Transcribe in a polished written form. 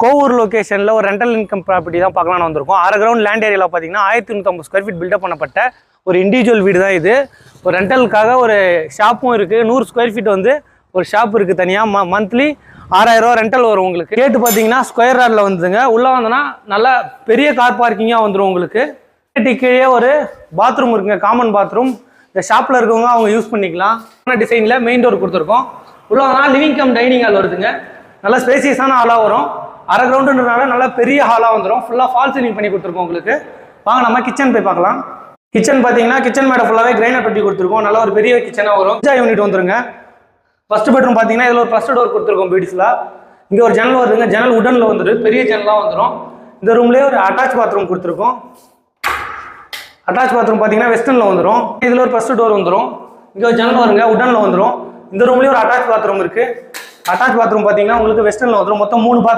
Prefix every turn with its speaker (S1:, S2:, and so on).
S1: கோவூர் லொக்கேஷனில் ஒரு rental income property தான் பார்க்கலான்னு வந்திருக்கோம். 6 கிரவுண்ட் லேண்ட் ஏரியாவில் பார்த்தீங்கன்னா 1350 ஸ்கொயர் ஃபீட் பில்டப் பண்ணப்பட்ட ஒரு இண்டிவிஜுவல் வீடு தான் இது. ஒரு ரெண்டலுக்காக ஒரு ஷாப்பும் இருக்குது. 100 ஸ்கொயர் ஃபீட் வந்து ஒரு ஷாப் இருக்குது தனியாக. மந்த்லி 6000 ரூபா ரெண்டல் வரும் உங்களுக்கு. கேட்டு பார்த்தீங்கன்னா ஸ்கொயர் யார்டில் வந்துதுங்க. உள்ளே வந்தோன்னா நல்லா பெரிய கார் பார்க்கிங்காக வந்துடும் உங்களுக்கு. கீழே ஒரு பாத்ரூம் இருக்குங்க, காமன் பாத்ரூம். இந்த ஷாப்பில் இருக்கவங்க அவங்க யூஸ் பண்ணிக்கலாம். டிசைனில் மெயின் டோர் கொடுத்துருக்கோம். உள்ளே வந்தோன்னா லிவிங் கம் டைனிங் ஹால் வருதுங்க. நல்லா ஸ்பேசியஸான ஹாலாக வரும். 1/2 கிரவுண்டுன்றனால நல்லா பெரிய ஹாலாக வந்துடும். ஃபுல்லாக ஃபால் சீலிங் பண்ணி கொடுத்துருக்கோம் உங்களுக்கு. வாங்க நம்ம கிச்சன் போய் பார்க்கலாம். கிச்சன் பார்த்தீங்கன்னா கிச்சன் மேடை ஃபுல்லாகவே கிரைனைட் ஒட்டி கொடுத்துருக்கோம். நல்லா ஒரு பெரிய கிச்சனாக வரும். யூனிட் வந்துருங்க. ஃபர்ஸ்ட் பெட்ரூம் பார்த்தீங்கன்னா இதில் ஒரு ஃபர்ஸ்ட் டோர் கொடுத்துருக்கோம் பியூட்டிஃபுல்லாக. இங்கே ஒரு ஜன்னல் வருதுங்க. ஜன்னல் உடனில் வந்துடும், பெரிய ஜன்னலாக வந்துடும். இந்த ரூம்லேயே ஒரு அட்டாச் பாத்ரூம் கொடுத்துருக்கோம். அட்டாச் பாத்ரூம் பார்த்தீங்கன்னா வெஸ்டர்னில் வந்துடும். இதில் ஒரு ஃபர்ஸ்ட் டோர் வந்துடும். இங்கே ஒரு ஜன்னல் வருங்க, உடனில் வந்துடும். இந்த ரூம்லேயே ஒரு அட்டாச் பாத்ரூம் இருக்குது. அட்டாச் பாத்ரூம் பார்த்தீங்கன்னா உங்களுக்கு வெஸ்டர்னில் வந்துடும். மொத்தம் 3 பாத்ரூம்